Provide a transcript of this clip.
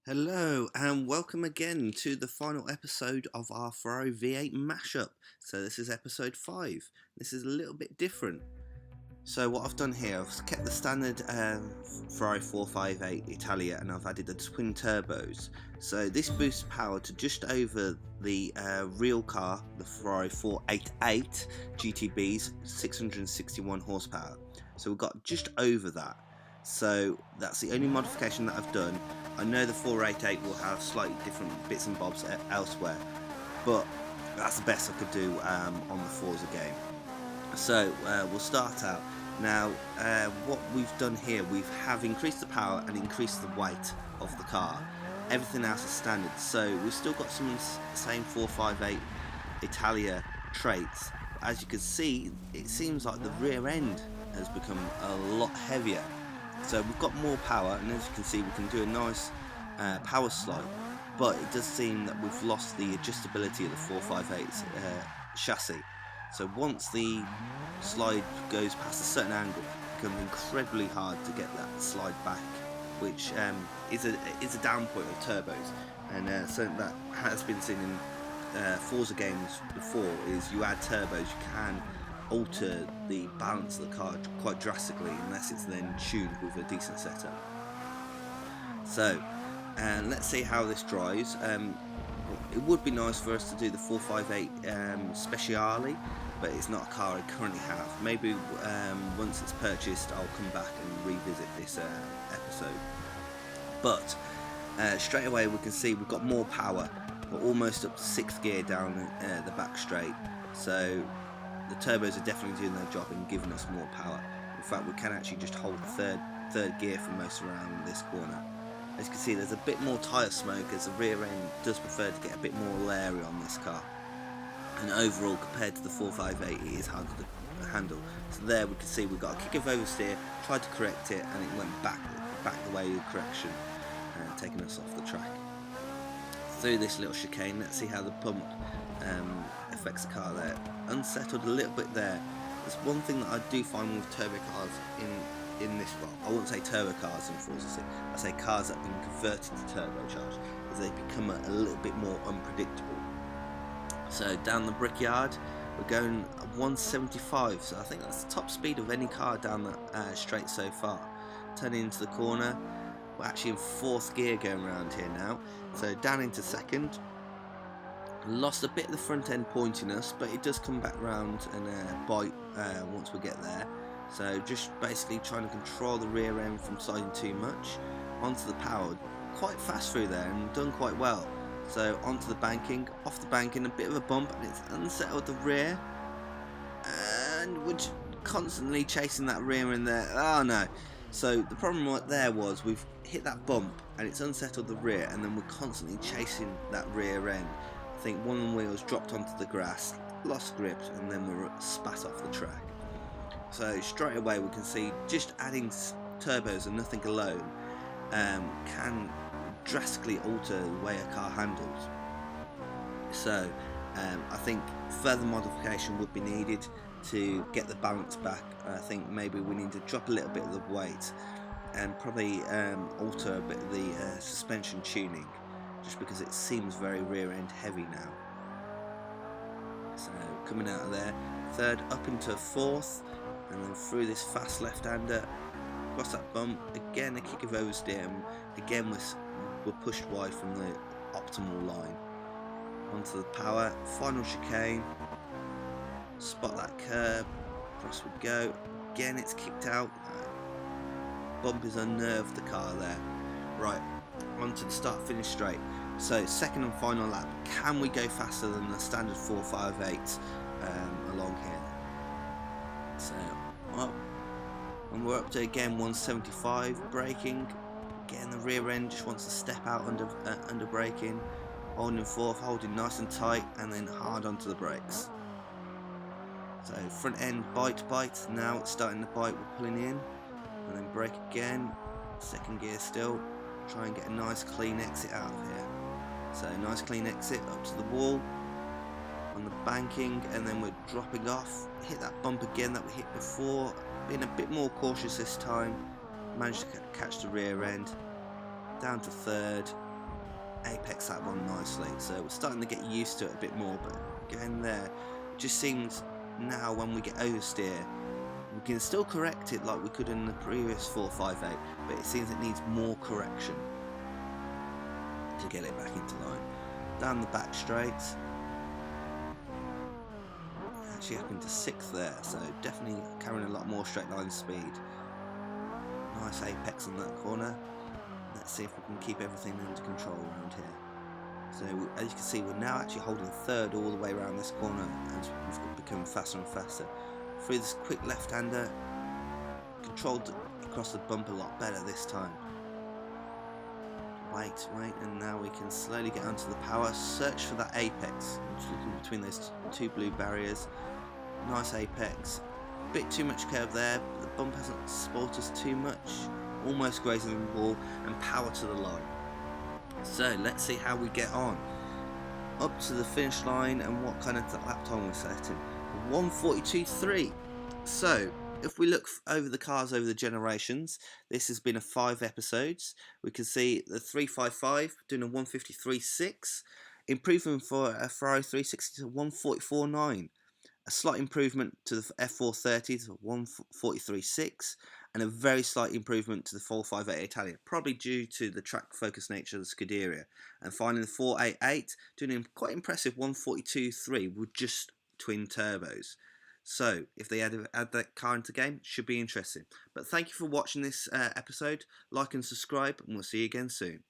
Hello and welcome again to the final episode of our Ferrari V8 mashup. So this is episode 5. This is a little bit different. So what I've done here, I've kept the standard Ferrari 458 Italia and I've added the twin turbos. So this boosts power to just over the real car, the Ferrari 488 GTB's 661 horsepower. So we've got just over that. So that's the only modification that I've done. I know the 488 will have slightly different bits and bobs elsewhere, but that's the best I could do on the Forza game. So we'll start out. Now what we've done here, we have increased the power and increased the weight of the car. Everything else is standard, so we've still got some of the same 458 Italia traits. As you can see, it seems like the rear end has become a lot heavier. So we've got more power, and as you can see, we can do a nice power slide, but it does seem that we've lost the adjustability of the 458's chassis. So once the slide goes past a certain angle, it becomes incredibly hard to get that slide back, which is a down point of turbos, and something that has been seen in Forza games before is you add turbos, you can alter the balance of the car quite drastically unless it's then tuned with a decent setup. So let's see how this drives. It would be nice for us to do the 458 Speciale, but it's not a car I currently have. Maybe once it's purchased I'll come back and revisit this episode. But straight away we can see we've got more power. We're almost up to 6th gear down the back straight, so the turbos are definitely doing their job and giving us more power. In fact, we can actually just hold third gear for most around this corner. As you can see, there's a bit more tyre smoke as the rear end does prefer to get a bit more leery on this car. And overall, compared to the 458, it is harder to handle. So there we can see we've got a kick of oversteer, tried to correct it, and it went back the way of correction, taking us off the track. Through this little chicane, let's see how the bump affects the car there. Unsettled a little bit there. There's one thing that I do find with turbo cars in this, well, I wouldn't say turbo cars in Forza 6, I say cars that have been converted to turbocharged, is they become a little bit more unpredictable. So down the Brickyard, we're going 175, so I think that's the top speed of any car down that straight so far. Turning into the corner, we're actually in 4th gear going around here now, so down into 2nd. Lost a bit of the front end pointiness, but it does come back round and bite once we get there. So just basically trying to control the rear end from sliding too much. Onto the power, quite fast through there and done quite well. So onto the banking, off the banking, a bit of a bump, and it's unsettled the rear. And we're constantly chasing that rear end there. Oh no. So the problem right there was we've hit that bump and it's unsettled the rear, and then we're constantly chasing that rear end. I think one of the wheels dropped onto the grass, lost grip, and then we were spat off the track. So straight away we can see just adding turbos and nothing alone can drastically alter the way a car handles. So I think further modification would be needed to get the balance back. I think maybe we need to drop a little bit of the weight and probably alter a bit of the suspension tuning, just because it seems very rear end heavy now. So coming out of there, 3rd up into 4th, and then through this fast left-hander, across that bump, again a kick of oversteer, and again we're pushed wide from the optimal line. Onto the power, final chicane, spot that curb, across we go, again it's kicked out, bump has unnerved the car there. Right, onto the start finish straight. So 2nd and final lap, can we go faster than the standard 458 along here? So up, and we're up to again 175, braking, again the rear end just wants to step out under braking, holding 4th, holding nice and tight, and then hard onto the brakes. So front end bite, now it's starting to bite, we're pulling in, and then brake again, 2nd gear still, try and get a nice clean exit out of here. So nice clean exit up to the wall, on the banking, and then we're dropping off, hit that bump again that we hit before, being a bit more cautious this time, managed to catch the rear end, down to 3rd, apex that one nicely. So we're starting to get used to it a bit more, but getting there, it just seems now when we get oversteer, we can still correct it like we could in the previous 458, but it seems it needs more correction to get it back into line. Down the back straights, actually up into 6th there, so definitely carrying a lot more straight line speed. Nice apex on that corner. Let's see if we can keep everything under control around here. So as you can see, we're now actually holding 3rd all the way around this corner as we've become faster and faster. Through this quick left-hander, controlled across the bump a lot better this time. Wait, and now we can slowly get onto the power, search for that apex. I'm just looking between those 2 blue barriers. Nice apex. Bit too much curve there, but the bump hasn't spoilt us too much. Almost grazing the wall, and power to the line. So let's see how we get on. Up to the finish line, and what kind of lap time we're setting. 1:42.3. So if we look over the cars over the generations, this has been a 5 episodes. We can see the 355 doing a 1:53.6. Improvement for a Ferrari 360 to 1:44.9. A slight improvement to the F430 to 1:43.6, and a very slight improvement to the 458 Italian, probably due to the track focus nature of the Scuderia. And finally the 488 doing a quite impressive 1:42.3 with just twin turbos. So if they add that car into the game, it should be interesting. But thank you for watching this episode. Like and subscribe, and we'll see you again soon.